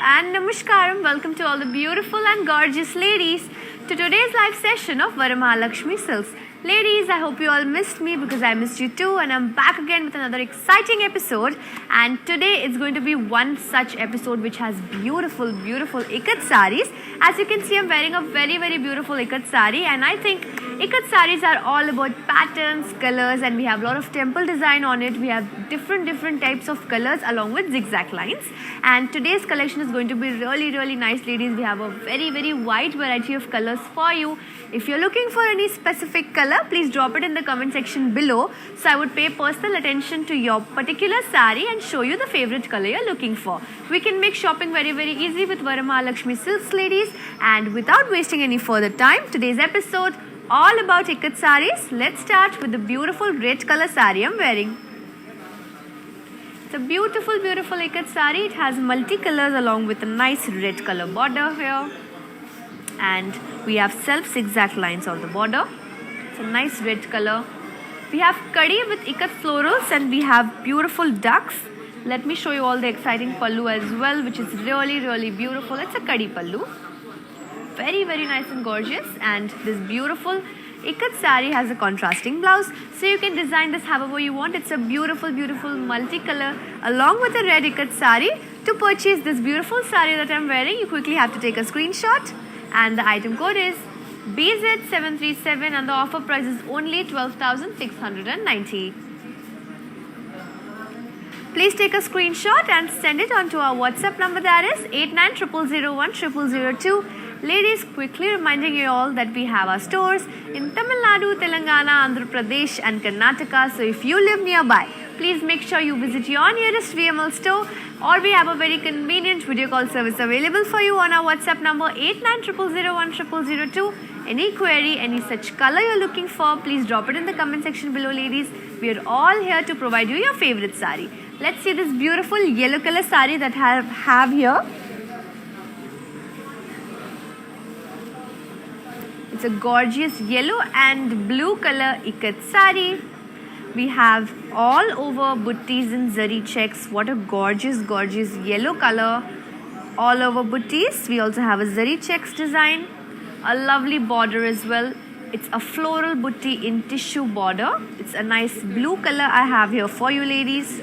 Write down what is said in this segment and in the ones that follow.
and namaskaram. Welcome to all the beautiful and gorgeous ladies to today's live session of Varamahalakshmi Silks. Ladies, I hope you all missed me because I missed you too, and I'm back again with another exciting episode. And today it's going to be one such episode which has beautiful ikat saris. As you can see, I'm wearing a very beautiful ikat sari, and I think ikat saris are all about patterns, colors, and we have a lot of temple design on it. We have different types of colors along with zigzag lines. And today's collection is going to be really nice, ladies. We have a very wide variety of colors for you. If you're looking for any specific color, please drop it in the comment section below. So I would pay personal attention to your particular sari and show you the favorite color you're looking for. We can make shopping very easy with Varamahalakshmi Silks, ladies. And without wasting any further time, today's episode all about ikat saris. Let's start with the beautiful red color sari I'm wearing. It's a beautiful ikat sari. It has multicolors along with a nice red color border here. And we have self zigzag lines on the border. It's a nice red color. We have kadi with ikat florals, and we have beautiful ducks. Let me show you all the exciting pallu as well, which is really beautiful. It's a kadi pallu. Very nice and gorgeous. And this beautiful ikat sari has a contrasting blouse, so you can design this however you want. It's a beautiful multicolor along with a red ikat sari. To purchase this beautiful sari that I'm wearing, you quickly have to take a screenshot, and the item code is BZ737, and the offer price is only 12,690. Please take a screenshot and send it on to our WhatsApp number, that is 8900010002. Ladies, quickly reminding you all that we have our stores in Tamil Nadu, Telangana, Andhra Pradesh and Karnataka. So if you live nearby, please make sure you visit your nearest VML store, or we have a very convenient video call service available for you on our WhatsApp number 8900010002. Any query, any such color you're looking for, please drop it in the comment section below, ladies. We are all here to provide you your favorite sari. Let's see this beautiful yellow color sari that I have here. It's a gorgeous yellow and blue color ikat sari. We have all over buttis and zari checks. What a gorgeous yellow color. All over buttis. We also have a zari checks design. A lovely border as well. It's a floral butti in tissue border. It's a nice blue color I have here for you, ladies.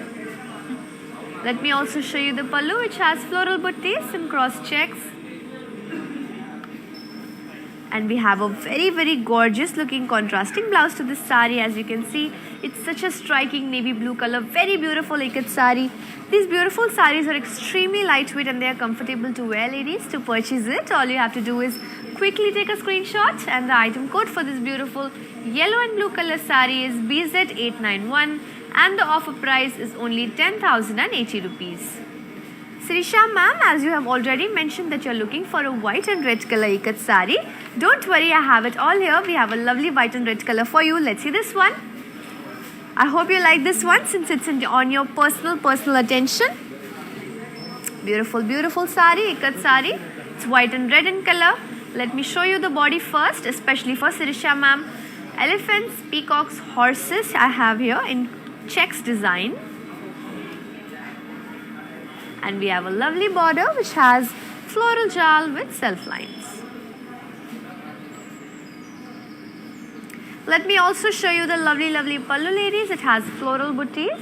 Let me also show you the pallu, which has floral buttis and cross checks. And we have a very gorgeous looking contrasting blouse to this sari. As you can see, it's such a striking navy blue color. Very beautiful ikat sari. These beautiful saris are extremely lightweight and they are comfortable to wear, ladies. To purchase it, all you have to do is quickly take a screenshot, and the item code for this beautiful yellow and blue color sari is BZ891, and the offer price is only 10,080 rupees. Sirisha ma'am, as you have already mentioned that you're looking for a white and red color ikat sari, don't worry, I have it all here. We have a lovely white and red color for you. Let's see this one. I hope you like this one since it's on your personal attention. Beautiful sari, ikat sari. It's white and red in color. Let me show you the body first, especially for Sirisha ma'am. Elephants, peacocks, horses I have here in checks design. And we have a lovely border which has floral jal with self lines. Let me also show you the lovely pallu, ladies. It has floral buttis.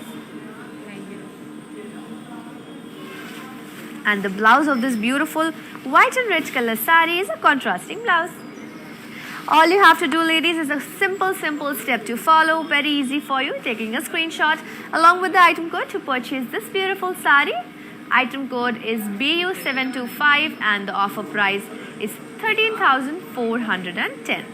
And the blouse of this beautiful white and red color sari is a contrasting blouse. All you have to do, ladies, is a simple step to follow. Very easy for you. Taking a screenshot along with the item code to purchase this beautiful sari. Item code is BU725, and the offer price is 13,410.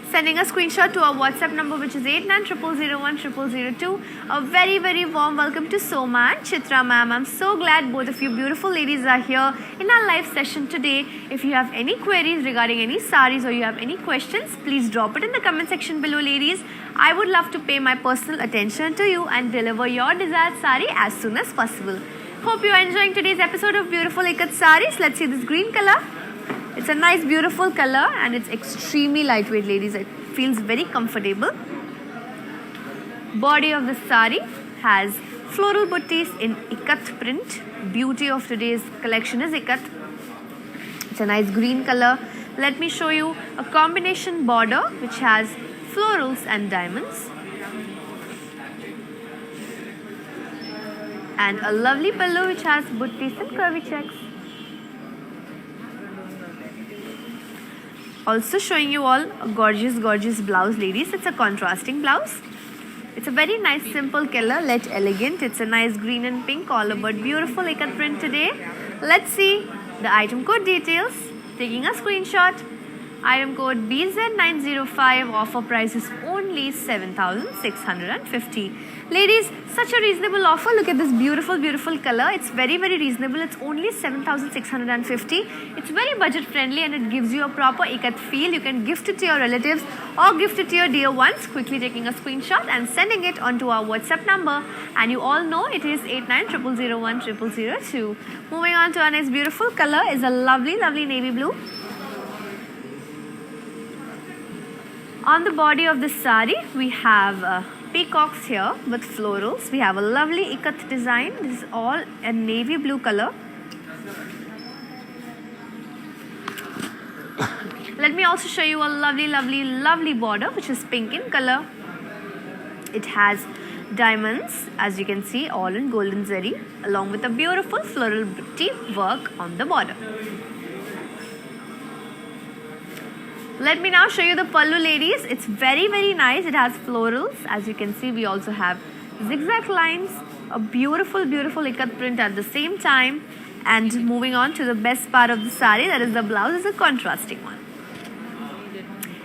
Sending a screenshot to our WhatsApp number, which is 8900010002. A very warm welcome to Soma and Chitra ma'am. I'm so glad both of you beautiful ladies are here in our live session today. If you have any queries regarding any saris or you have any questions, please drop it in the comment section below, ladies. I would love to pay my personal attention to you and deliver your desired sari as soon as possible. Hope you are enjoying today's episode of Beautiful Ikat Saris. Let's see this green color. It's a nice beautiful color and it's extremely lightweight, ladies. It feels very comfortable. Body of the sari has floral buttis in ikat print. Beauty of today's collection is ikat. It's a nice green color. Let me show you a combination border which has florals and diamonds. And a lovely pallu which has buttis and curvy checks. Also showing you all a gorgeous blouse, ladies. It's a contrasting blouse. It's a very nice simple color, yet elegant. It's a nice green and pink all over. Beautiful ikat print today. Let's see the item code details. Taking a screenshot. Item code BZ905. Offer price is only 7,650. Ladies, such a reasonable offer. Look at this beautiful color. It's very reasonable. It's only 7,650. It's very budget friendly and it gives you a proper ikat feel. You can gift it to your relatives or gift it to your dear ones. Quickly taking a screenshot and sending it onto our WhatsApp number. And you all know it is 8900010002. Moving on to our next beautiful color is a lovely navy blue. On the body of this sari, we have peacocks here with florals. We have a lovely ikat design. This is all a navy blue color. Let me also show you a lovely border which is pink in color. It has diamonds, as you can see, all in golden zari, along with a beautiful floral butti work on the border. Let me now show you the pallu, ladies. It's very nice. It has florals. As you can see, we also have zigzag lines, a beautiful ikat print at the same time. And moving on to the best part of the sari, that is the blouse, is a contrasting one.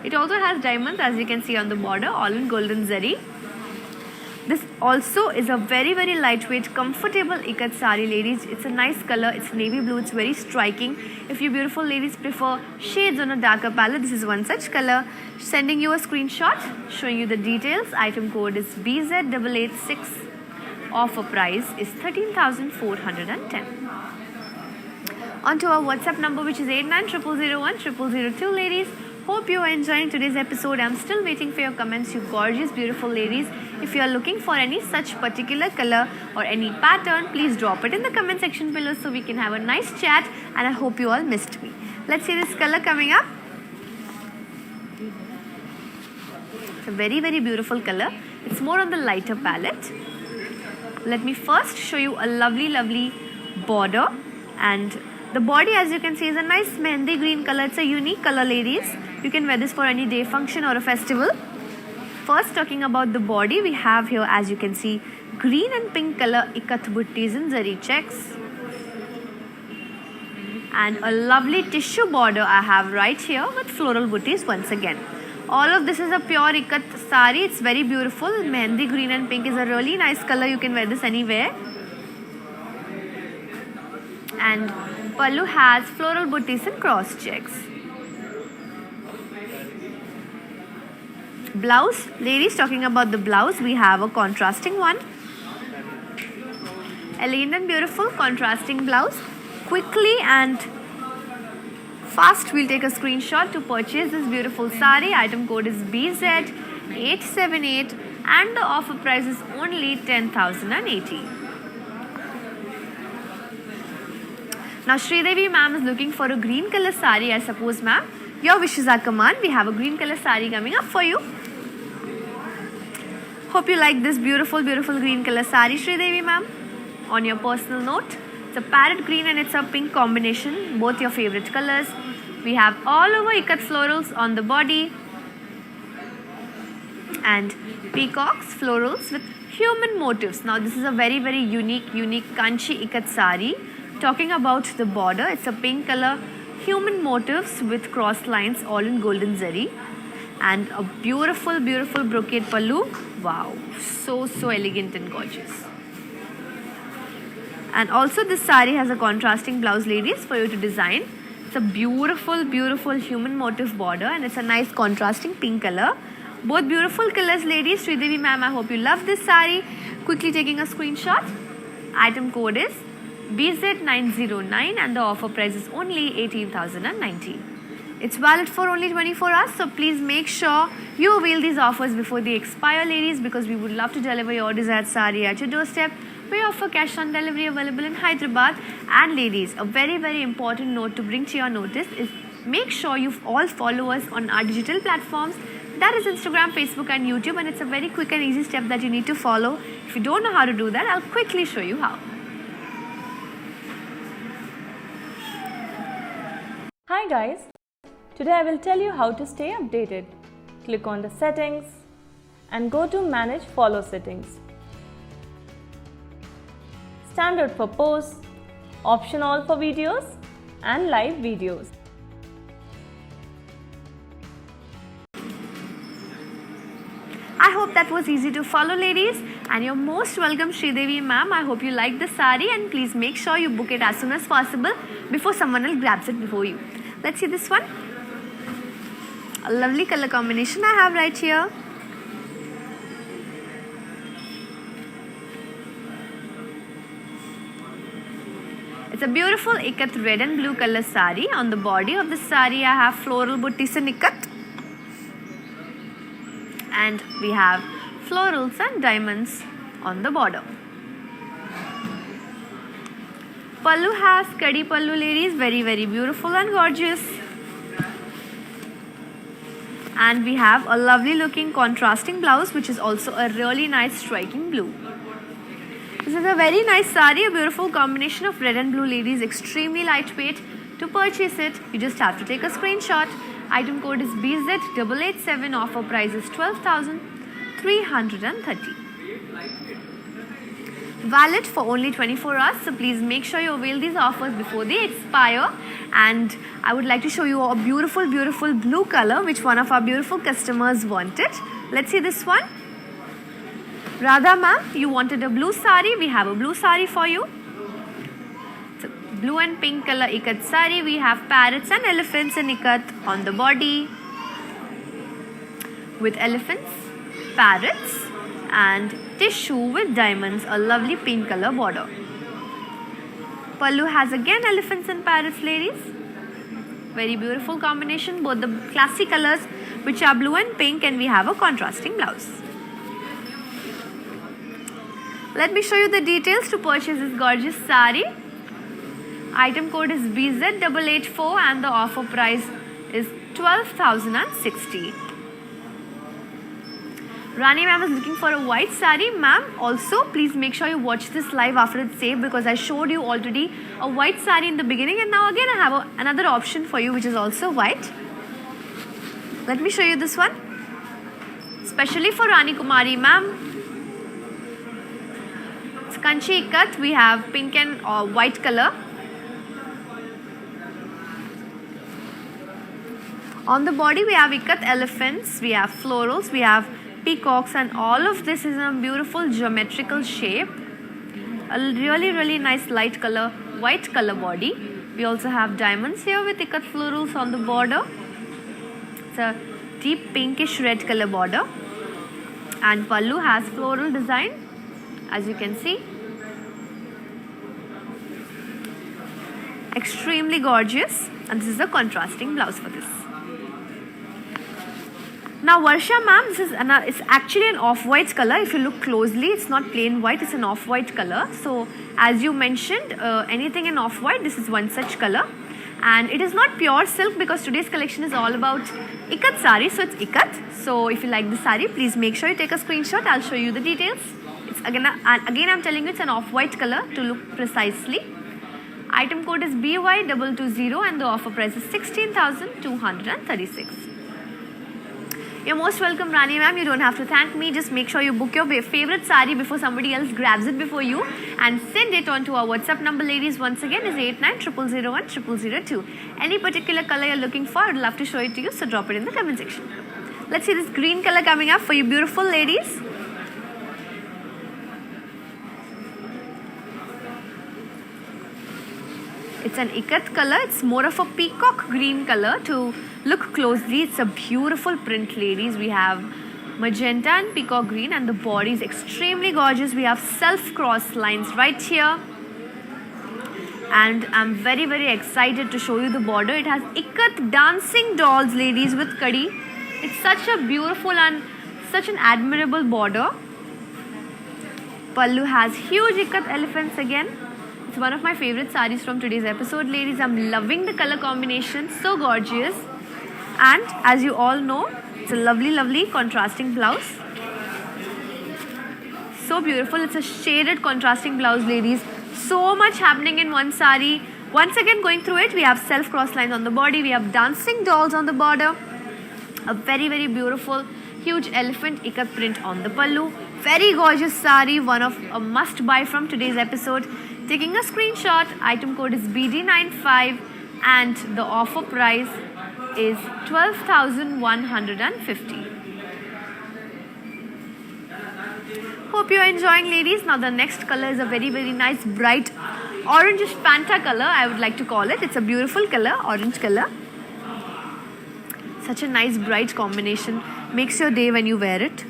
It also has diamonds, as you can see on the border, all in golden zari. This also is a very lightweight, comfortable ikat sari, ladies. It's a nice color. It's navy blue. It's very striking. If you beautiful ladies prefer shades on a darker palette, this is one such color. Sending you a screenshot showing you the details. Item code is BZ886. Offer price is 13,410. Onto our WhatsApp number, which is 8900010002, ladies. Hope you are enjoying today's episode. I'm still waiting for your comments, you gorgeous, beautiful ladies. If you are looking for any such particular color or any pattern, please drop it in the comment section below so we can have a nice chat, and I hope you all missed me. Let's see this color coming up. It's a very beautiful color. It's more on the lighter palette. Let me first show you a lovely border, and the body, as you can see, is a nice mehndi green color. It's a unique color, ladies. You can wear this for any day function or a festival. First, talking about the body, we have here, as you can see, green and pink color ikat buttis in zari checks. And a lovely tissue border I have right here with floral buttis once again. All of this is a pure ikat sari. It's very beautiful. Mehndi green and pink is a really nice color. You can wear this anywhere. And pallu has floral buttis and cross checks. Blouse, ladies, talking about the blouse, we have a contrasting one. Elegant and beautiful contrasting blouse. Quickly and fast, we'll take a screenshot to purchase this beautiful sari. Item code is BZ878 and the offer price is only 10,080. Now Sridevi ma'am is looking for a green color sari, I suppose, ma'am. Your wishes are command. We have a green color sari coming up for you. Hope you like this beautiful green color sari, Sridevi ma'am. On your personal note, it's a parrot green and it's a pink combination, both your favorite colors. We have all over ikat florals on the body and peacocks florals with human motifs. Now this is a very unique Kanchi ikat sari. Talking about the border, it's a pink color, human motifs with cross lines all in golden zari, and a beautiful brocade pallu. Wow, so elegant and gorgeous. And also this sari has a contrasting blouse, ladies, for you to design. It's a beautiful human motif border and it's a nice contrasting pink color. Both beautiful colors, ladies. Sridevi ma'am, I hope you love this sari. Quickly taking a screenshot. Item code is BZ909 and the offer price is only 18,090. It's valid for only 24 hours, so please make sure you avail these offers before they expire, ladies, because we would love to deliver your desired sari at your doorstep. We offer cash on delivery available in Hyderabad. And ladies, a very, very important note to bring to your notice is make sure you all follow us on our digital platforms. That is Instagram, Facebook and YouTube, and it's a very quick and easy step that you need to follow. If you don't know how to do that, I'll quickly show you how. Hi guys, today I will tell you how to stay updated. Click on the settings and go to manage follow settings. Standard for posts, optional for videos and live videos. I hope that was easy to follow, ladies, and you're most welcome, Sridevi ma'am. I hope you like the sari, and please make sure you book it as soon as possible before someone else grabs it before you. Let's see this one. A lovely color combination I have right here. It's a beautiful ikat red and blue color sari. On the body of the sari I have floral buttis and ikat. And we have florals and diamonds on the border. Pallu has kadi pallu, ladies, very, very beautiful and gorgeous. And we have a lovely looking contrasting blouse, which is also a really nice striking blue. This is a very nice sari, a beautiful combination of red and blue, ladies, extremely lightweight. To purchase it, you just have to take a screenshot. Item code is BZ887, offer price is 12,330. Valid for only 24 hours, so please make sure you avail these offers before they expire. And I would like to show you a beautiful, beautiful blue color, which one of our beautiful customers wanted. Let's see this one. Radha ma'am, you wanted a blue sari. We have a blue sari for you. It's a blue and pink color ikat sari. We have parrots and elephants in ikat on the body, with elephants, parrots and tissue with diamonds, a lovely pink color border. Pallu has again elephants and parrots, ladies. Very beautiful combination, both the classic colors, which are blue and pink, and we have a contrasting blouse. Let me show you the details to purchase this gorgeous sari. Item code is BZ884 and the offer price is 12,060. Rani ma'am is looking for a white sari. Ma'am, also please make sure you watch this live after it's saved, because I showed you already a white sari in the beginning, and now again I have another option for you which is also white. Let me show you this one. Especially for Rani Kumari ma'am. It's Kanchi ikat. We have pink and white color. On the body we have ikat elephants, we have florals, we have peacocks, and all of this is in a beautiful geometrical shape. A really, really nice light color, white color body. We also have diamonds here with ikat florals on the border. It's a deep pinkish red color border. And pallu has floral design, as you can see. Extremely gorgeous. And this is a contrasting blouse for this. Now Varsha ma'am, it's actually an off-white color. If you look closely, it's not plain white, it's an off-white color. So as you mentioned, anything in off-white, this is one such color. And it is not pure silk, because today's collection is all about ikat sari, so it's ikat. So if you like the sari, please make sure you take a screenshot. I'll show you the details. It's again I'm telling you, it's an off-white color to look precisely. Item code is BY220 and the offer price is 16,236. You're most welcome, Rani ma'am. You don't have to thank me. Just make sure you book your favorite sari before somebody else grabs it before you, and send it on to our WhatsApp number, ladies. Once again is 8900010002. Any particular color you're looking for, I'd love to show it to you, so drop it in the comment section. Let's see this green color coming up for you beautiful ladies. It's an ikat color. It's more of a peacock green color. To look closely, it's a beautiful print, ladies. We have magenta and peacock green, and the body is extremely gorgeous. We have self-cross lines right here. and I'm very excited to show you the border. It has ikat dancing dolls, ladies, with kadi. It's such a beautiful and such an admirable border. Pallu has huge ikat elephants again. It's one of my favorite sarees from today's episode, ladies. I'm loving the color combination, so gorgeous. And as you all know, it's a lovely contrasting blouse. So beautiful. It's a shaded contrasting blouse, ladies. So much happening in one sari. Once again, going through it, we have self cross lines on the body. We have dancing dolls on the border. A very beautiful huge elephant ikat print on the pallu. Very gorgeous sari, one of a must buy from today's episode. Taking a screenshot, item code is BD95 and the offer price is 12,150. Hope you are enjoying, ladies. Now the next color is a very nice bright orangish Fanta color, I would like to call it. It's a beautiful color, orange color. Such a nice bright combination. Makes your day when you wear it.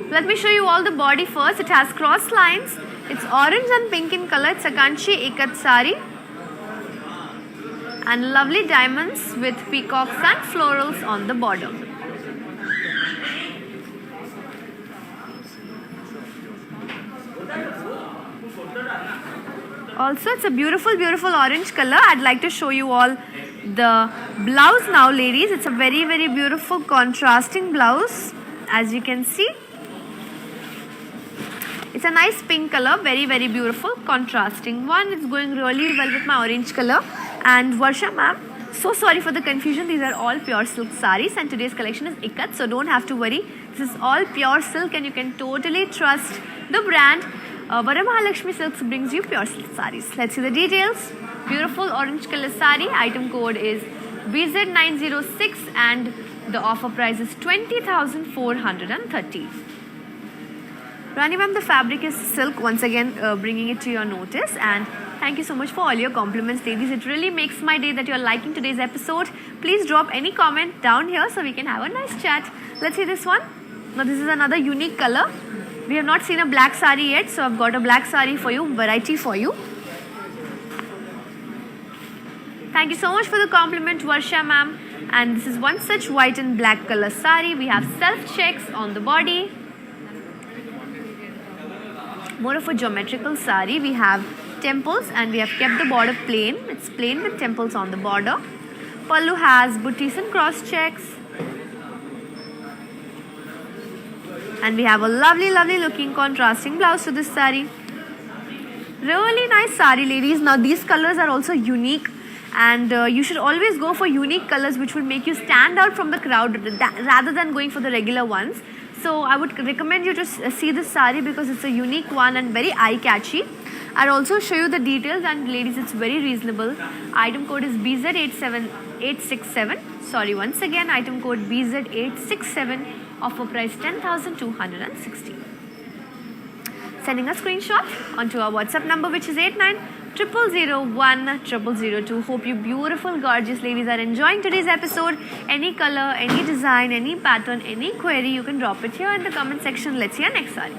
Let me show you all the body first. It has cross lines. It's orange and pink in color. It's a Kanchi ikat sari. And lovely diamonds with peacocks and florals on the border. Also, it's a beautiful orange color. I'd like to show you all the blouse now, ladies. It's a very beautiful contrasting blouse, as you can see. It's a nice pink color, very beautiful contrasting one. It's going really well with my orange color. And Varsha ma'am, so sorry for the confusion. These are all pure silk saris and today's collection is ikat, so don't have to worry. This is all pure silk and you can totally trust the brand. Varamahalakshmi Silks brings you pure silk saris. Let's see the details. Beautiful orange color sari. Item code is BZ906 and the offer price is 20,430. Rani ma'am, the fabric is silk, once again bringing it to your notice, and thank you so much for all your compliments, ladies. It really makes my day that you're liking today's episode. Please drop any comment down here so we can have a nice chat. Let's see this one. Now this is another unique color. We have not seen a black sari yet, so I've got a black sari for you, variety for you. Thank you so much for the compliment, Varsha ma'am. And this is one such white and black color sari. We have self checks on the body. More of a geometrical sari. We have temples and we have kept the border plain. It's plain with temples on the border. Pallu has booties and cross checks. And we have a lovely looking contrasting blouse to this sari. Really nice sari, ladies. Now these colors are also unique and you should always go for unique colors which will make you stand out from the crowd rather than going for the regular ones. So I would recommend you to see this sari because it's a unique one and very eye-catchy. I'll also show you the details, and ladies, it's very reasonable. Item code is BZ867. Sorry, once again, item code BZ867. Offer price 10,260. Sending a screenshot onto our WhatsApp number, which is 8900010002. Hope you beautiful, gorgeous ladies are enjoying today's episode. Any color, any design, any pattern, any query, you can drop it here in the comment section. Let's see our next saree.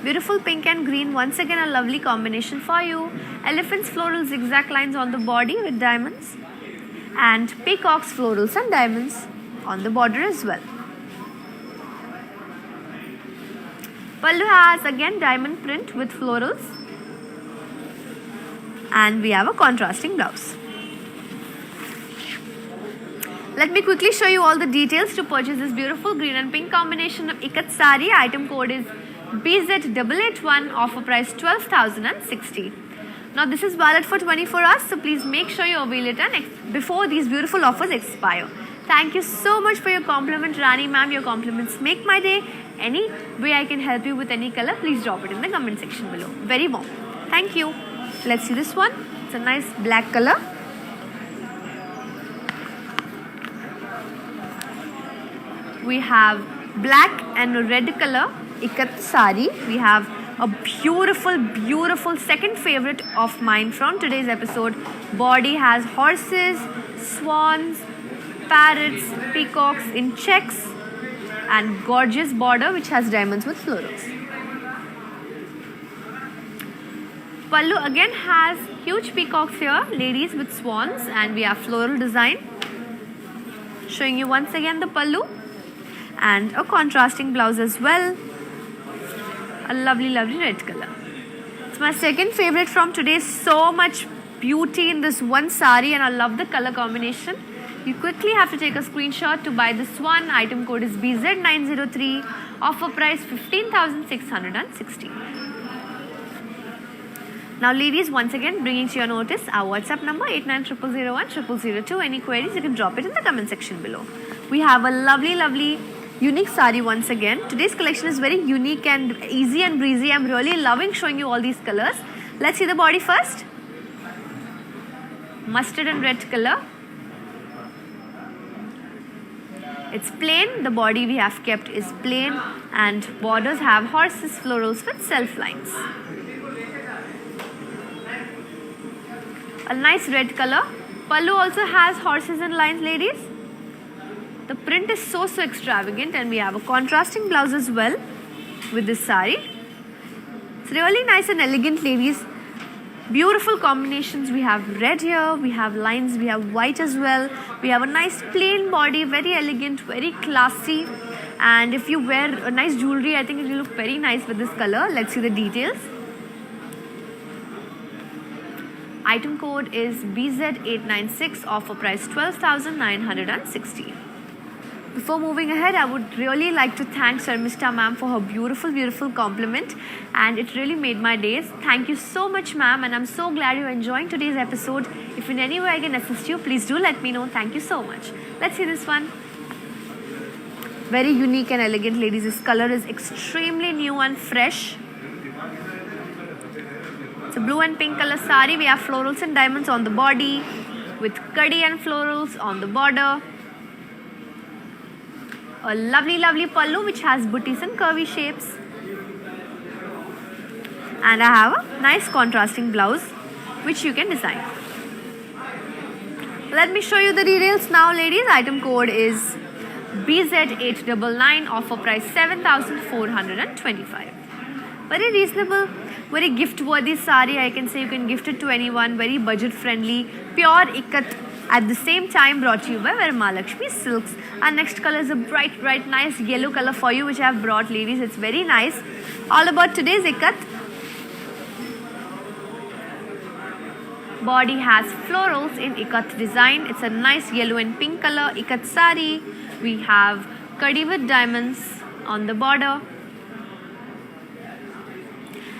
Beautiful pink and green, once again a lovely combination for you. Elephants floral zigzag lines on the body with diamonds, and peacocks florals and diamonds on the border as well. Pallu has again diamond print with florals, and we have a contrasting blouse. Let me quickly show you all the details to purchase this beautiful green and pink combination of ikat sari. Item code is BZ881, offer price 12,060. Now this is valid for 24 hours, so please make sure you avail it and before these beautiful offers expire. Thank you so much for your compliment, Rani ma'am. Your compliments make my day. Any way I can help you with any color, please drop it in the comment section below. Very warm. Thank you. Let's see this one. It's a nice black color. We have black and red color ikat sari. We have A beautiful, beautiful second favorite of mine from today's episode. Body has horses, swans, parrots, peacocks in checks, and gorgeous border which has diamonds with florals. Pallu again has huge peacocks here, ladies with swans, and we have floral design. Showing you once again the pallu and a contrasting blouse as well. A lovely, lovely red color. It's my second favorite from today. So much beauty in this one sari, and I love the color combination. You quickly have to take a screenshot to buy this one. Item code is BZ903. Offer price 15,660. Now ladies, once again bringing to your notice our WhatsApp number 8900010002. Any queries, you can drop it in the comment section below. We have a lovely, lovely unique sari once again. Today's collection is very unique and easy and breezy. I'm really loving showing you all these colors. Let's see the body first. Mustard and red color. It's plain. The body we have kept is plain, and borders have horses, florals with self lines. A nice red color. Pallu also has horses and lines, ladies. The print is so extravagant, and we have a contrasting blouse as well with this sari. It's really nice and elegant, ladies. Beautiful combinations. We have red here, we have lines, we have white as well. We have a nice plain body, very elegant, very classy. And if you wear a nice jewelry, I think it will look very nice with this color. Let's see the details. Item code is BZ896, offer price 12,960. Before moving ahead, I would really like to thank Sharmishta ma'am for her beautiful, beautiful compliment, and it really made my days. Thank you so much, ma'am, and I'm so glad you're enjoying today's episode. If in any way I can assist you, please do let me know. Thank you so much. Let's see this one. Very unique and elegant, ladies. This color is extremely new and fresh. It's a blue and pink color sari. We have florals and diamonds on the body with kadi and florals on the border. A lovely, lovely pallu which has booties and curvy shapes. And I have a nice contrasting blouse which you can design. Let me show you the details now, ladies. Item code is BZ899, offer price 7,425. Very reasonable, very gift worthy sari. I can say you can gift it to anyone. Very budget friendly, pure ikat. At the same time, brought to you by Varamahalakshmi Silks. Our next color is a bright, bright, nice yellow color for you, which I have brought, ladies. It's very nice. All about today's ikat. Body has florals in ikat design. It's a nice yellow and pink color ikat sari. We have kadi with diamonds on the border.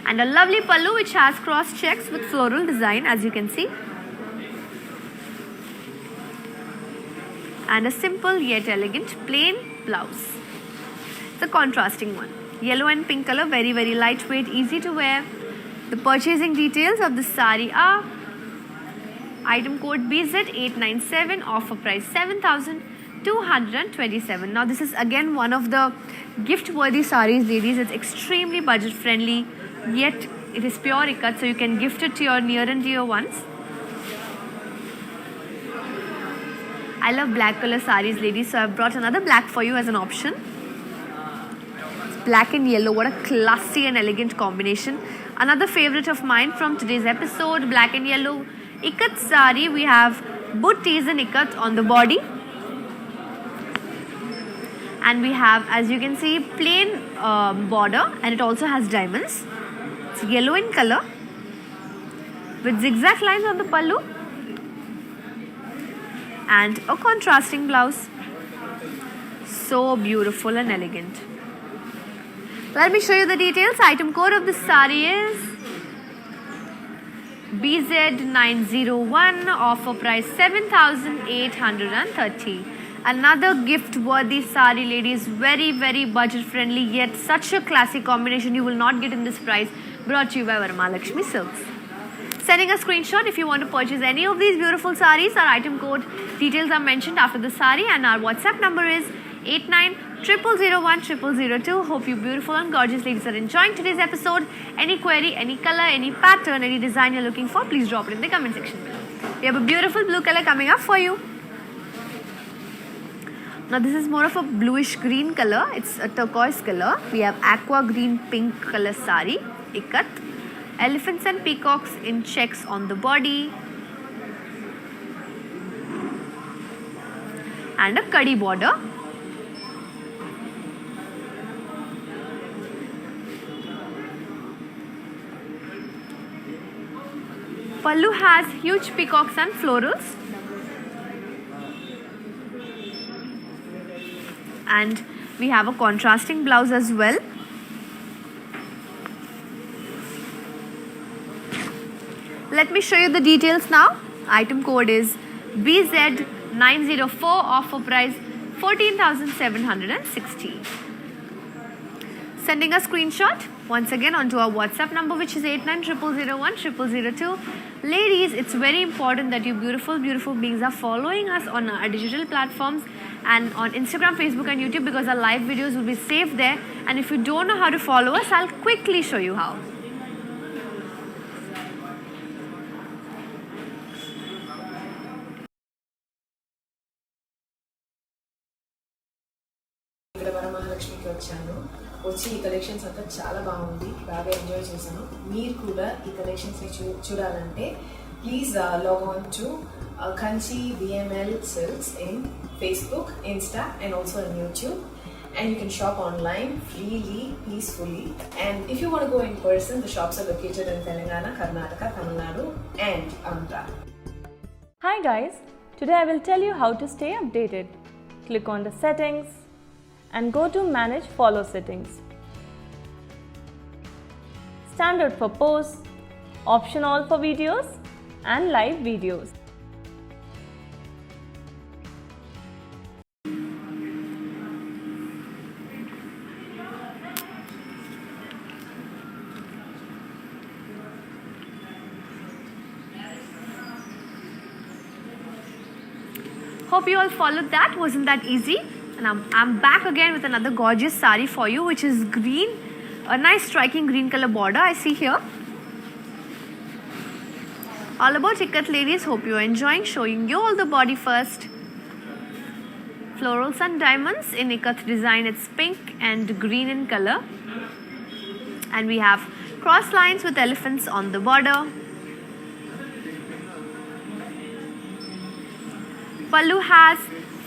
And a lovely pallu which has cross checks with floral design, as you can see. And a simple yet elegant plain blouse. It's a contrasting one. Yellow and pink color, very, very lightweight, easy to wear. The purchasing details of the sari are item code BZ897, offer price 7,227. Now this is again one of the gift worthy saris, ladies. It's extremely budget friendly, yet it is pure ikat, so you can gift it to your near and dear ones. I love black color saris, ladies, so I've brought another black for you as an option. It's black and yellow. What a classy and elegant combination. Another favorite of mine from today's episode, black and yellow ikat sari. We have booties and ikat on the body. And we have, as you can see, plain border, and it also has diamonds. It's yellow in color with zigzag lines on the pallu. And a contrasting blouse. So beautiful and elegant. Let me show you the details. Item code of this sari is BZ901, offer price 7,830. Another gift worthy sari, ladies. Very, very budget friendly, yet such a classic combination you will not get in this price. Brought to you by Varamahalakshmi Silks. Sending a screenshot if you want to purchase any of these beautiful saris. Our item code details are mentioned after the sari, and our WhatsApp number is 8900010002. Hope you beautiful and gorgeous ladies are enjoying today's episode. Any query, any color, any pattern, any design you're looking for, please drop it in the comment section below. We have a beautiful blue color coming up for you. Now this is more of a bluish green color. It's a turquoise color. We have aqua green pink color sari, ikat. Elephants and peacocks in checks on the body. And a kadi border. Pallu has huge peacocks and florals. And we have a contrasting blouse as well. Let me show you the details now. Item code is BZ904, offer price 14,760. Sending a screenshot once again onto our WhatsApp number, which is 8900010002. Ladies, it's very important that you beautiful beings are following us on our digital platforms and on Instagram, Facebook and YouTube, because our live videos will be saved there. And if you don't know how to follow us, I'll quickly show you how. వరమహాలక్ష్మికి వచ్చాను. వచ్చి ఈ collections అంతా చాలా బాగుంది, బాగా enjoy చేశాను. మీరు కూడా ఈ కలెక్షన్స్ చూడాలంటే please log on to Kanchi BML Silks in Facebook, Insta and also on YouTube, and you can shop online freely, peacefully. And if you want to go in person, the shops are located in Telangana, Karnataka, Tamil Nadu and Andhra. Hi guys, today I will tell you how to stay updated. Click on the settings and go to manage follow settings. Standard for posts, option all for videos and live videos. Hope you all followed that. Wasn't that easy? And I'm back again with another gorgeous sari for you, which is green, a nice striking green color border I see here. All about ikat, ladies. Hope you're enjoying. Showing you all the body first. Florals and diamonds in ikat design. It's pink and green in color. And we have cross lines with elephants on the border. Pallu has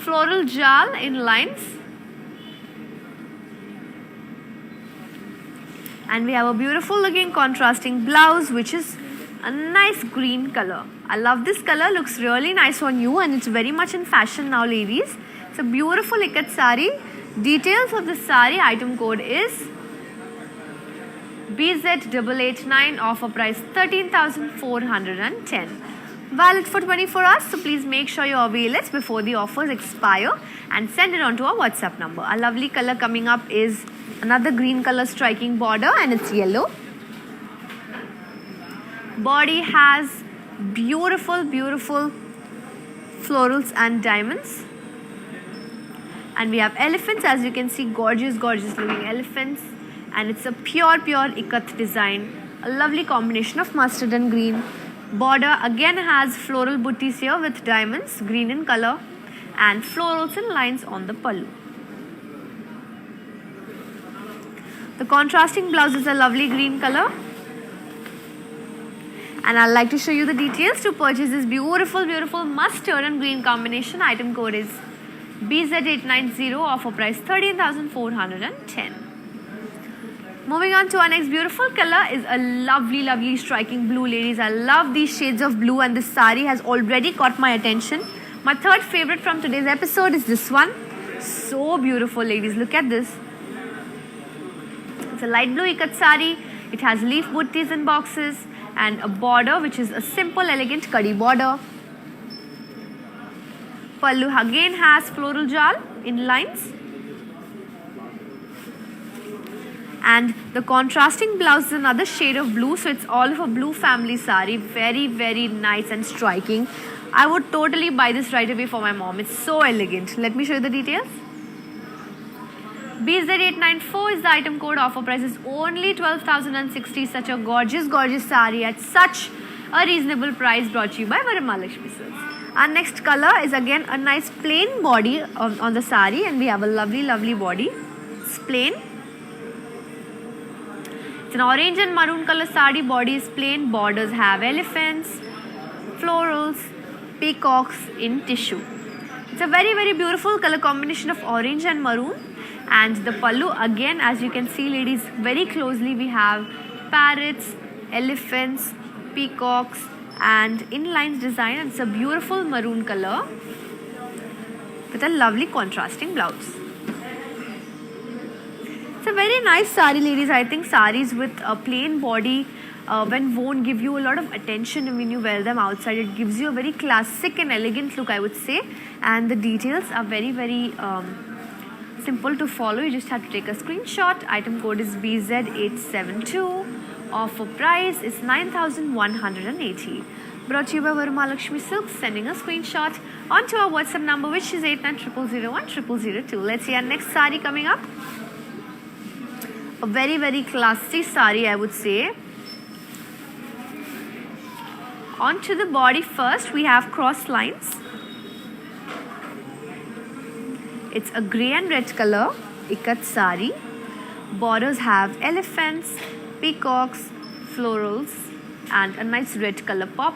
floral jal in lines. And we have a beautiful looking contrasting blouse, which is a nice green color. I love this color, looks really nice on you, and it's very much in fashion now, ladies. It's a beautiful ikat sari. Details of the sari, item code is BZ889, offer price 13,410. Valid for 24 hours, so please make sure you avail it before the offers expire and send it on to our WhatsApp number. A lovely color coming up is another green color striking border, and it's yellow. Body has beautiful florals and diamonds. And we have elephants, as you can see, gorgeous looking elephants. And it's a pure ikat design. A lovely combination of mustard and green. Border again has floral booties here with diamonds, green in color, and florals and lines on the pallu. The contrasting blouse is a lovely green color. And I'd like to show you the details to purchase this beautiful mustard and green combination. Item code is BZ890, offer price 13,410. Moving on to our next beautiful color is a lovely striking blue, ladies. I love these shades of blue, and this sari has already caught my attention. My third favorite from today's episode is this one. So beautiful, ladies. Look at this. It's a light blue ikat sari. It has leaf buttis and boxes and a border, which is a simple elegant kadi border. Pallu again has floral jal in lines. And the contrasting blouse is another shade of blue, so it's all of a blue family sari. Very nice and striking. I would totally buy this right away for my mom. It's so elegant. Let me show you the details. BZ894 is the item code. Offer price is only 12,060. Such a gorgeous sari at such a reasonable price, brought to you by Varamahalakshmi Silks. Our next color is again a nice plain body on the sari, and we have a lovely body. It's plain. It's an orange and maroon color sari. Body is plain. Borders have elephants, florals, peacocks in tissue. It's a very beautiful color combination of orange and maroon. And the pallu, again, as you can see, ladies, very closely we have parrots, elephants, peacocks and inlines design. And it's a beautiful maroon color with a lovely contrasting blouse. It's a very nice sari, ladies. I think saris with a plain body when worn give you a lot of attention, and when you wear them outside it gives you a very classic and elegant look, I would say. And the details are very simple to follow. You just have to take a screenshot. Item code is BZ872. Offer price is 9,180. Brought to you by Varamahalakshmi Silks. Sending a screenshot onto our WhatsApp number, which is 8900010002. Let's see our next sari coming up. A very classy sari, I would say. Onto the body first, we have cross lines. It's a grey and red color ikat sari. Borders have elephants, peacocks, florals and a nice red color pop.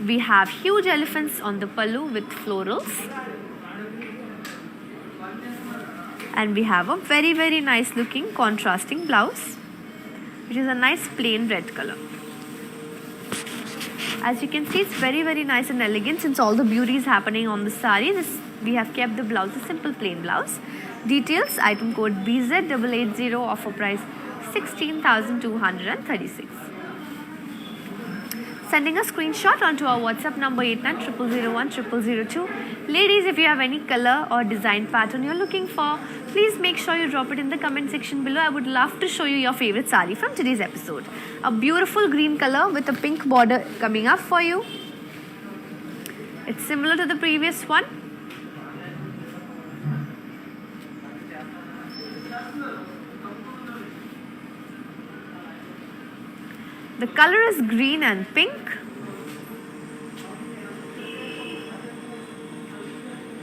We have huge elephants on the pallu with florals. And we have a very nice looking contrasting blouse, which is a nice plain red color. As you can see, it's very nice and elegant since all the beauty is happening on the sari. We have kept the blouse a simple plain blouse. Details, item code BZ880, offer price 16,236. Sending a screenshot onto our WhatsApp number 8900010002. Ladies, if you have any color or design pattern you're looking for, please make sure you drop it in the comment section below. I would love to show you your favorite sari from today's episode. A beautiful green color with a pink border coming up for you. It's similar to the previous one. The color is green and pink.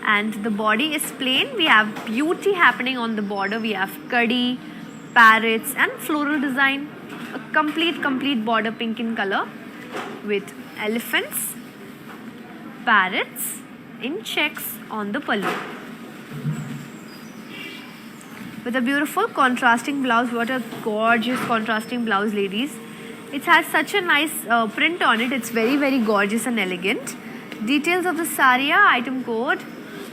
And the body is plain. We have beauty happening on the border. We have curdy, parrots and floral design. A complete border pink in color with elephants, parrots in checks on the pallu. With a beautiful contrasting blouse. What a gorgeous contrasting blouse, ladies. It has such a nice print on it. It's very gorgeous and elegant. Details of the sari, item code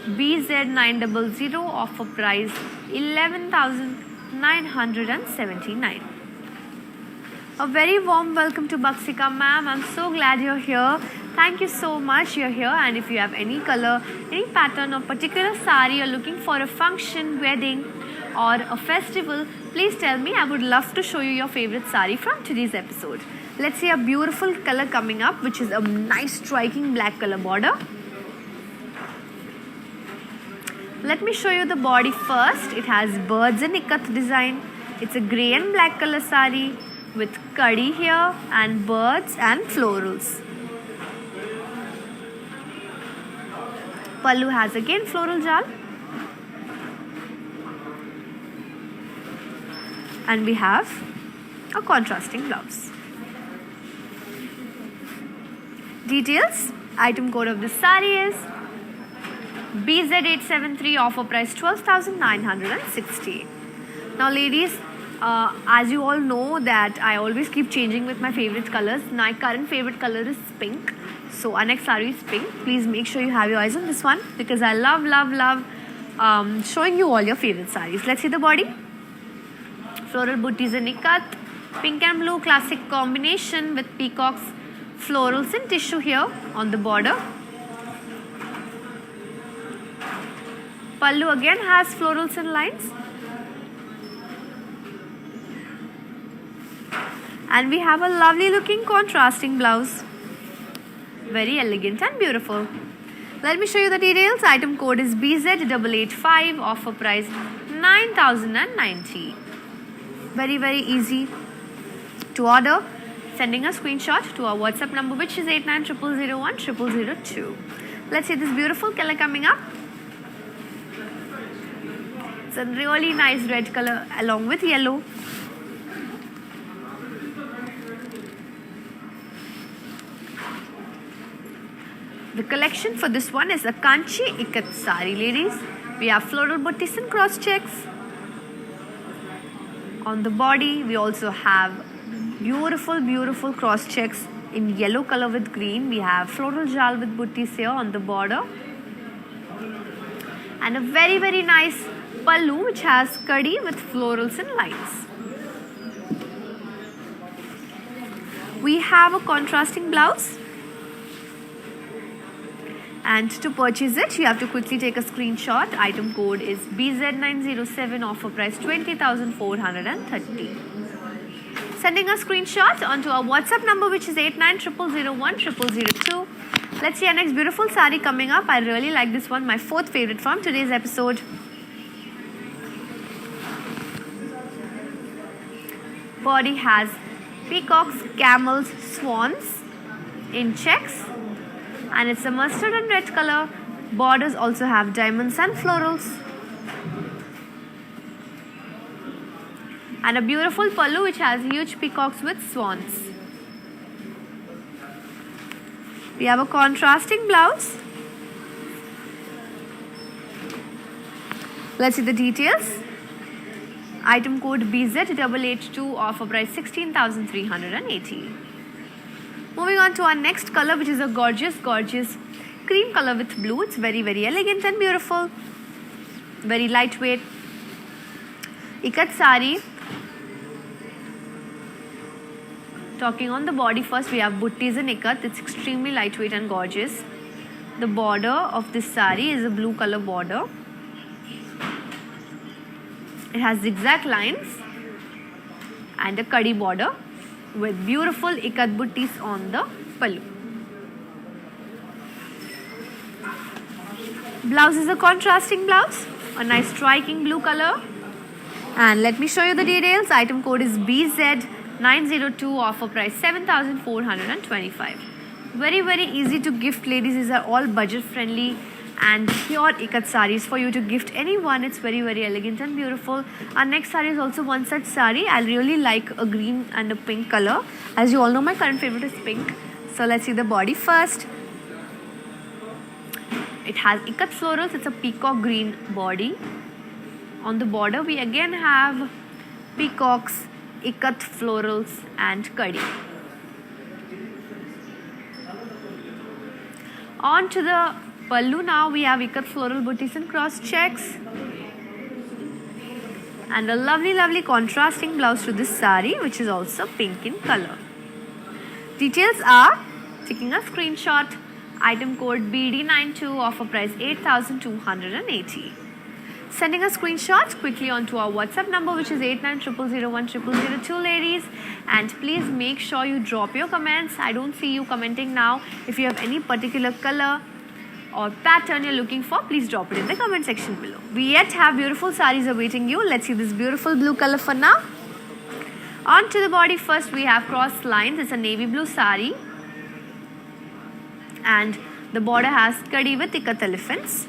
BZ900, offer price 11,979. A very warm welcome to Baksika ma'am. I'm so glad you're here. Thank you so much you're here. And if you have any color, any pattern or particular sari you're looking for a function, wedding or a festival, please tell me. I would love to show you your favorite sari from today's episode. Let's see a beautiful color coming up, which is a nice striking black color border. Let me show you the body first. It has birds and ikat design. It's a grey and black color sari with curdy here and birds and florals. Pallu has again floral jal. And we have a contrasting blouse. Details, item code of this sari is BZ873, offer price 12,960. Now ladies, as you all know that I always keep changing with my favorite colors. My current favorite color is pink. So our next sari is pink. Please make sure you have your eyes on this one because I love showing you all your favorite saris. Let's see the body. Floral booties and ikat. Pink and blue classic combination with peacocks, florals and tissue here on the border. Pallu again has florals and lines. And we have a lovely looking contrasting blouse. Very elegant and beautiful. Let me show you the details. Item code is BZ885, offer price 9,090. Very easy to order. Sending a screenshot to our WhatsApp number, which is 8900010002. Let's see this beautiful color coming up. It's a really nice red color along with yellow. The collection for this one is a Kanchi Ikat sari, ladies. We have floral buttis and cross checks. On the body, we also have beautiful cross checks in yellow color with green. We have floral jal with buttis here on the border. And a very nice pallu which has kadi with florals and lines. We have a contrasting blouse. And to purchase it, you have to quickly take a screenshot. Item code is BZ907, offer price 20,430. Sending a screenshot onto our WhatsApp number, which is 8900010002. Let's see our next beautiful sari coming up. I really like this one, my fourth favorite from today's episode. Body has peacocks, camels, swans in checks. And it's a mustard and red color. Borders also have diamonds and florals. And a beautiful pallu which has huge peacocks with swans. We have a contrasting blouse. Let's see the details. Item code BZ882, offer price 16,380. Moving on to our next color, which is a gorgeous cream color with blue. It's very elegant and beautiful. Very lightweight. Ikat sari. Talking on the body first, we have buttis and ikat. It's extremely lightweight and gorgeous. The border of this sari is a blue color border. It has zigzag lines and a kadi border with beautiful ikat buttis on the pallu. Blouse is a contrasting blouse, a nice striking blue color. And let me show you the details. Item code is BZ902, offer price 7,425. Very easy to gift, ladies. These are all budget friendly and pure ikat saris for you to gift anyone. It's very elegant and beautiful. Our next sari is also one such sari. I really like a green and a pink color. As you all know, my current favorite is pink. So let's see the body first. It has ikat florals. It's a peacock green body. On the border, we again have peacocks, ikat florals and kadi. On to the pallu now. We have ikat floral buttis and cross checks. And a lovely contrasting blouse to this sari, which is also pink in color. Details are, taking a screenshot, item code BD92, offer price 8,280. Sending a screenshot quickly onto our WhatsApp number, which is 8900010002, ladies. And please make sure you drop your comments. I don't see you commenting now. If you have any particular color or pattern you're looking for, please drop it in the comment section below. We yet have beautiful saris awaiting you. Let's see this beautiful blue color for now. On to the body first, we have cross lines. It's a navy blue sari. And the border has kadi with ikat elephants.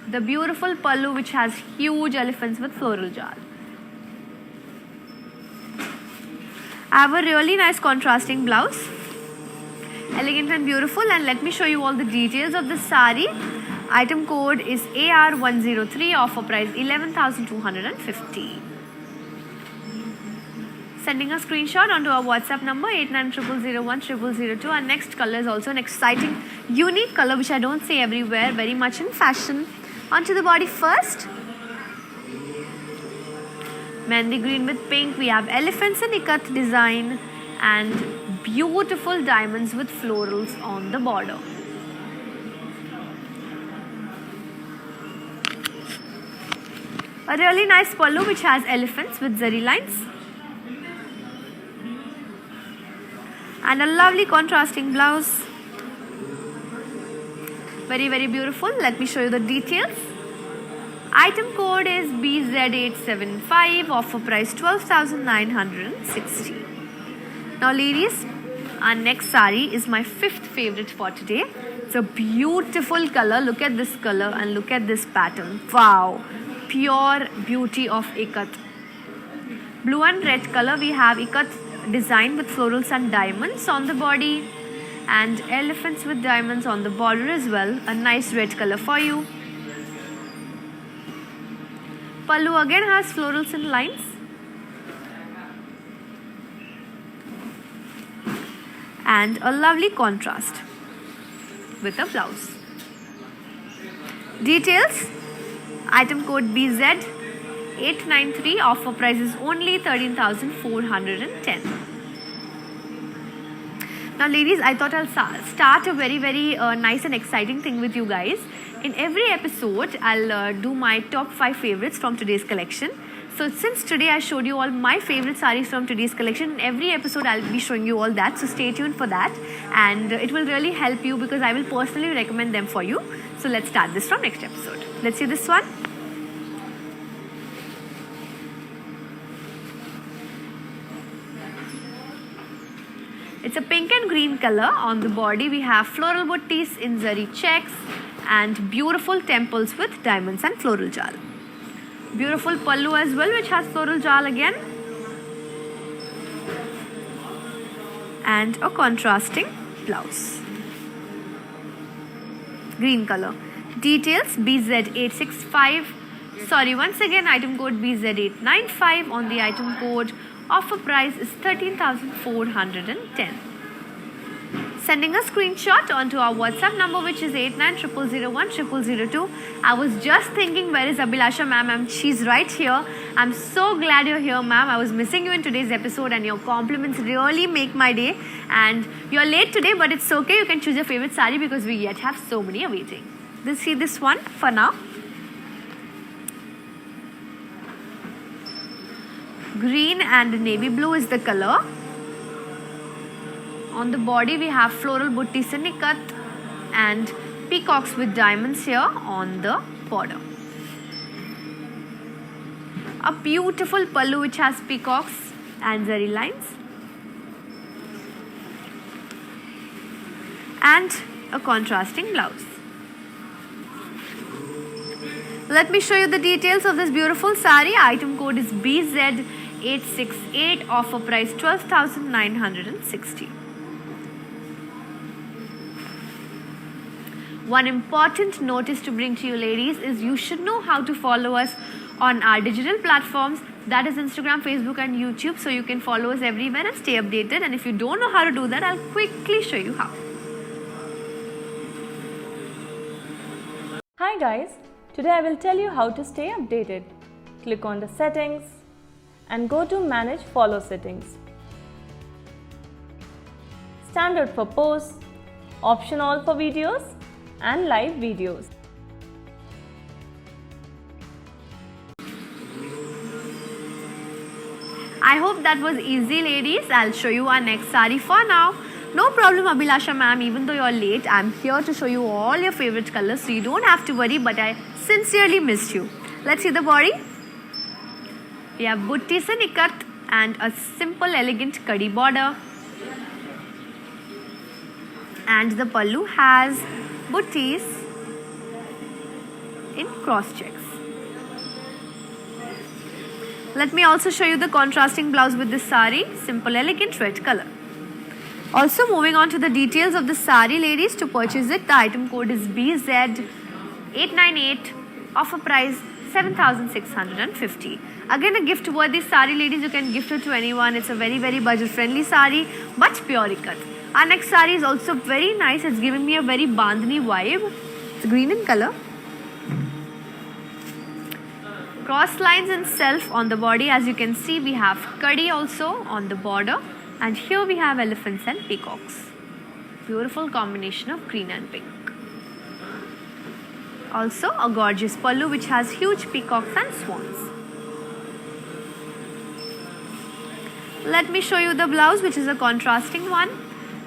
The beautiful pallu which has huge elephants with floral jal. I have a really nice contrasting blouse. Elegant and beautiful. And let me show you all the details of this sari. Item code is AR103, offer price 11,250. Sending a screenshot onto our WhatsApp number 8900010002. Our next color is also an exciting, unique color which I don't see everywhere, very much in fashion. Onto the body first. Mehndi green with pink. We have elephants and ikat design and beautiful diamonds with florals on the border. A really nice pallu which has elephants with zari lines. And a lovely contrasting blouse. Very beautiful. Let me show you the details. Item code is BZ875, offer price 12,960. Now ladies, our next sari is my fifth favorite for today. It's a beautiful color. Look at this color and look at this pattern. Wow, pure beauty of ikat. Blue and red color, we have ikat design with florals and diamonds on the body and elephants with diamonds on the border as well. A nice red color for you. Pallu again has florals and lines. And a lovely contrast with a blouse. Details, item code BZ893, offer price is only 13,410. Now ladies, I thought I'll start a very nice and exciting thing with you guys. In every episode, I'll do my top 5 favorites from today's collection. So since today I showed you all my favorite sarees from today's collection, in every episode I'll be showing you all that. So stay tuned for that, and it will really help you because I will personally recommend them for you. So let's start this from next episode. Let's see this one. It's a pink and green color. On the body we have floral buttis in zari checks and beautiful temples with diamonds and floral jal. Beautiful pallu as well, which has floral jal again. And a contrasting blouse. Green color. Details BZ865. Sorry, once again item code BZ895. On the item code, offer price is 13,410. Sending a screenshot onto our WhatsApp number, which is 8900010002. I was just thinking, where is Abhilasha ma'am? She's right here. I'm so glad you're here, ma'am. I was missing you in today's episode, and your compliments really make my day. And you're late today, but it's okay. You can choose your favorite sari because we yet have so many awaiting. Let's see this one for now. Green and navy blue is the color. On the body we have floral buttis in ikat and peacocks with diamonds here on the border. A beautiful pallu which has peacocks and zari lines. And a contrasting blouse. Let me show you the details of this beautiful sari. Item code is BZ868, offer price 12,960. One important notice to bring to you ladies is you should know how to follow us on our digital platforms, that is Instagram, Facebook and YouTube, so you can follow us everywhere and stay updated. And if you don't know how to do that, I'll quickly show you how. Hi guys, today I will tell you how to stay updated. Click on the settings and go to manage follow settings. Standard for posts, optional for videos and live videos. I hope that was easy ladies. I'll show you our next sari for now. No problem Abhilasha ma'am, even though you're late, I'm here to show you all your favorite colors, so you don't have to worry, but I sincerely missed you. Let's see the body. We have buttis and ikat and a simple elegant kadi border. And the pallu has buttis in cross checks. Let me also show you the contrasting blouse with this sari, simple elegant red color. Also moving on to the details of the sari ladies, to purchase it the item code is BZ898, offer price 7,650. Again a gift worthy sari ladies, you can gift it to anyone. It's a very budget friendly sari but pure ikat. Our next sari is also very nice. It's giving me a very bandhani vibe. It's green in color. Cross lines in self on the body. As you can see, we have kadi also on the border. And here we have elephants and peacocks. Beautiful combination of green and pink. Also a gorgeous pallu which has huge peacocks and swans. Let me show you the blouse, which is a contrasting one.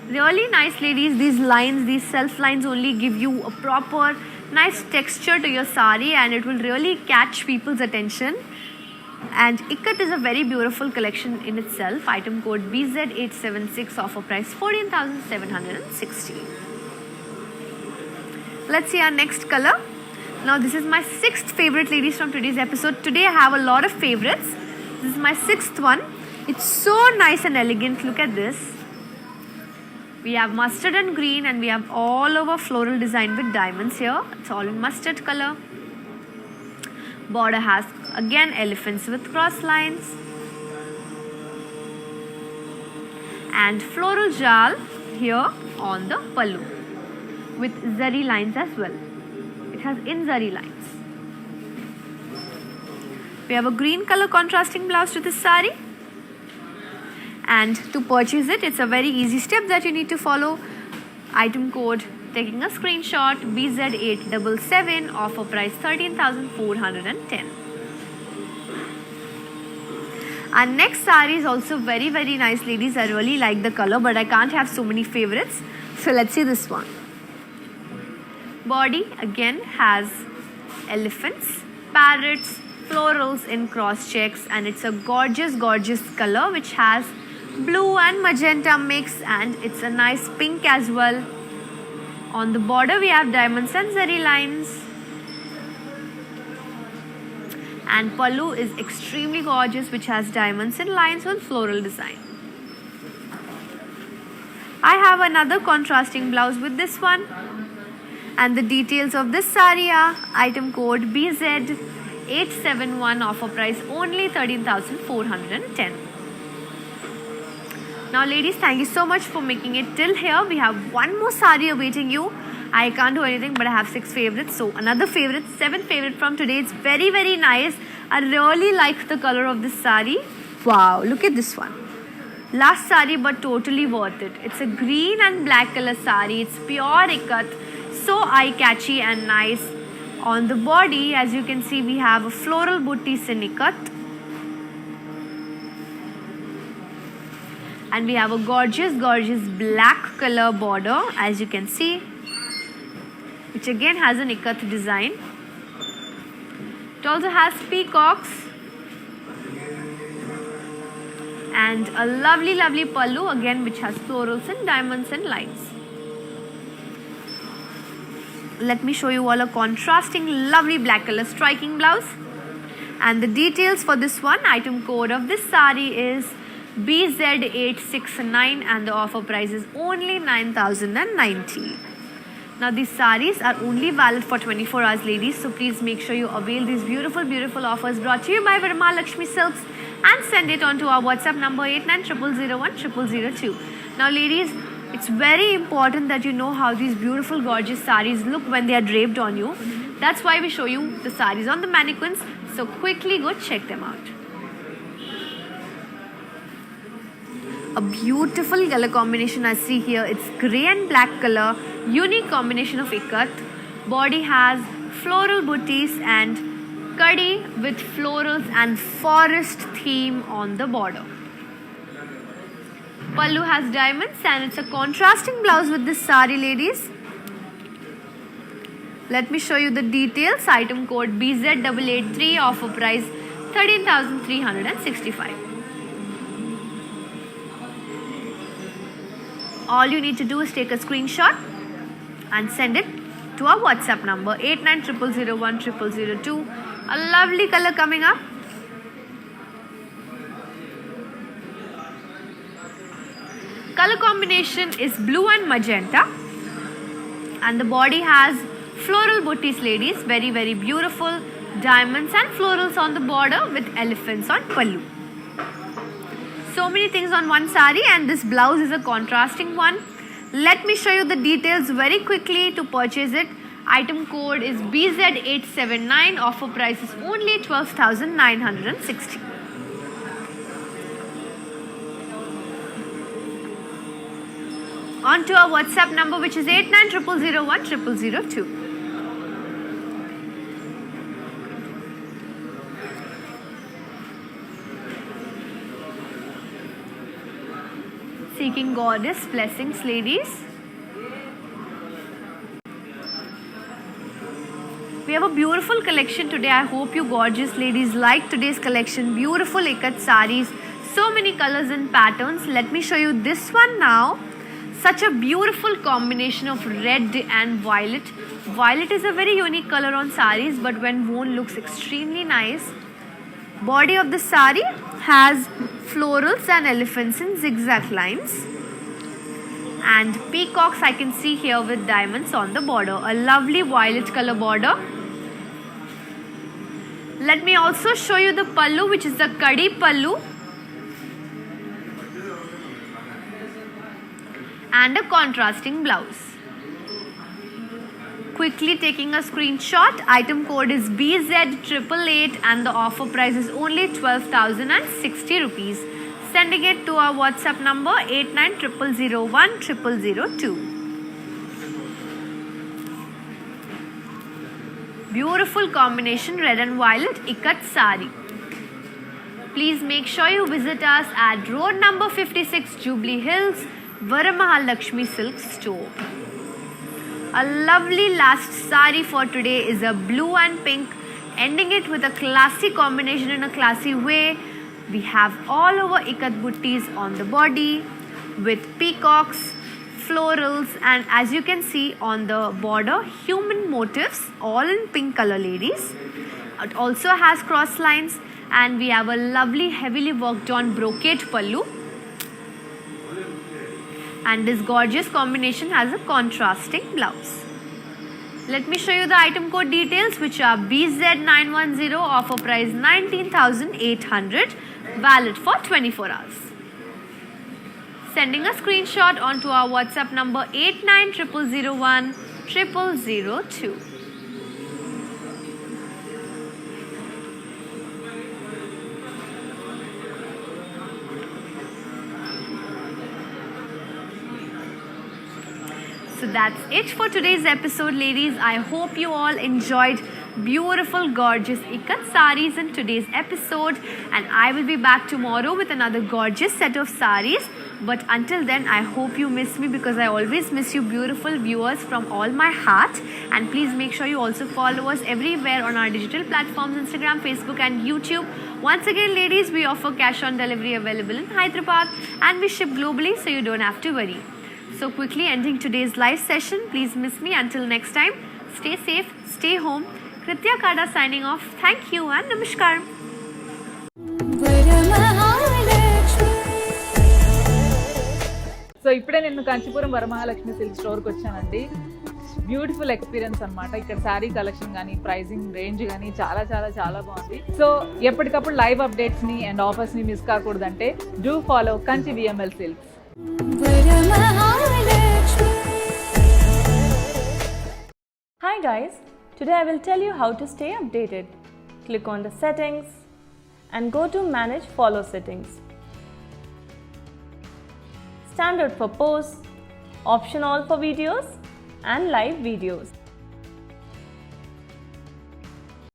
Really nice, ladies. These lines, these self lines only give you a proper nice texture to your sari, and it will really catch people's attention. And Ikat is a very beautiful collection in itself. Item code BZ876, offer price 14,760. Let's see our next color. Now this is my sixth favorite, ladies, from today's episode. Today I have a lot of favorites. This is my sixth one. It's so nice and elegant. Look at this. We have mustard and green, and we have all over floral design with diamonds here. It's all in mustard color. Border has again elephants with cross lines. And floral jal here on the pallu with zari lines as well. It has in zari lines. We have a green color contrasting blouse to this sari. And to purchase it, it's a very easy step that you need to follow. Item code, taking a screenshot, BZ877, offer price 13,410. Our next sari is also very nice, ladies. I really like the color, but I can't have so many favorites. So let's see this one. Body again has elephants, parrots, florals in cross checks, and it's a gorgeous color which has blue and magenta mix, and it's a nice pink as well. On the border we have diamonds and zari lines, and pallu is extremely gorgeous, which has diamonds and lines on floral design. I have another contrasting blouse with this one, and the details of this sari are item code BZ871, offer price only 13,410. Now ladies, thank you so much for making it till here. We have one more sari awaiting you. I can't do anything, but I have 6 favorites. So another favorite, 7th favorite from today. It's very nice. I really like the color of this sari. Wow, look at this one. Last sari, but totally worth it. It's a green and black color sari. It's pure ikat. So eye-catchy and nice. On the body, as you can see, we have a floral booties in ikat. And we have a gorgeous black color border, as you can see, which again has an ikat design. It also has peacocks and a lovely pallu again, which has florals and diamonds and lines. Let me show you all a contrasting lovely black color striking blouse. And the details for this one, item code of this sari is BZ869, and the offer price is only 9,090. Now these saris are only valid for 24 hours, ladies, so please make sure you avail these beautiful offers brought to you by Varamahalakshmi Silks, and send it on to our WhatsApp number 8900010002. Now ladies, it's very important that you know how these beautiful gorgeous saris look when they are draped on you. That's why we show you the saris on the mannequins, so quickly go check them out. A beautiful color combination I see here. It's grey and black color, unique combination of ikat. Body has floral booties and kadi with florals and forest theme on the border. Pallu has diamonds, and it's a contrasting blouse with this sari, ladies. Let me show you the details. Item code BZ883, offer price 13,365. All you need to do is take a screenshot and send it to our WhatsApp number 8900010002. A lovely color coming up. Color combination is blue and magenta, and the body has floral booties, ladies. Very beautiful. Diamonds and florals on the border with elephants on pallu. So many things on one sari, and this blouse is a contrasting one. Let me show you the details very quickly. To purchase it, item code is BZ879, offer price is only 12,960. On to our WhatsApp number, which is 8900010002. seeking goddess blessings, ladies. We have a beautiful collection today. I hope you gorgeous ladies like today's collection. Beautiful ikat saris. So many colors and patterns. Let me show you this one now. Such a beautiful combination of red and violet. Violet is a very unique color on saris, but when worn looks extremely nice. Body of the sari has florals and elephants in zigzag lines. And peacocks I can see here with diamonds on the border. A lovely violet color border. Let me also show you the pallu, which is the kadi pallu. And a contrasting blouse. Quickly taking a screenshot. Item code is BZ888 and the offer price is only 12,060 rupees. Sending it to our WhatsApp number 8900010002. Beautiful combination red and violet ikat sari. Please make sure you visit us at road number 56 Jubilee Hills, Varamahalakshmi Silk Store. A lovely last sari for today is a blue and pink, ending it with a classy combination in a classy way. We have all over ikat buttis on the body with peacocks, florals, and as you can see on the border, human motifs all in pink color, ladies. It also has cross lines, and we have a lovely heavily worked on brocade pallu. And this gorgeous combination has a contrasting blouse. Let me show you the item code details, which are BZ910, offer price 19,800, valid for 24 hours. Sending a screenshot onto our WhatsApp number 8900010002. So that's it for today's episode, ladies. I hope you all enjoyed beautiful, gorgeous ikat saris in today's episode. And I will be back tomorrow with another gorgeous set of saris. But until then, I hope you miss me, because I always miss you beautiful viewers from all my heart. And please make sure you also follow us everywhere on our digital platforms, Instagram, Facebook and YouTube. Once again, ladies, we offer cash on delivery available in Hyderabad, and we ship globally, so you don't have to worry. So quickly ending today's live session. Please miss me. Until next time, stay safe, stay home. Kritya Kada signing off. Thank you and namaskar. So ఇప్పుడే నేను Kanchipuram Varamahalakshmi silk స్టోర్కి వచ్చానండి. Beautiful experience అనమాట. ఇక్కడ sari collection కానీ, pricing range కానీ చాలా చాలా చాలా బాగుంది. సో ఎప్పటికప్పుడు లైవ్ అప్డేట్స్ని అండ్ ఆఫర్స్ని మిస్ కాకూడదంటే do follow Kanchi VML silks. Hi guys, today I will tell you how to stay updated. Click on the settings and go to manage follow settings. Standard for posts, option all for videos and live videos.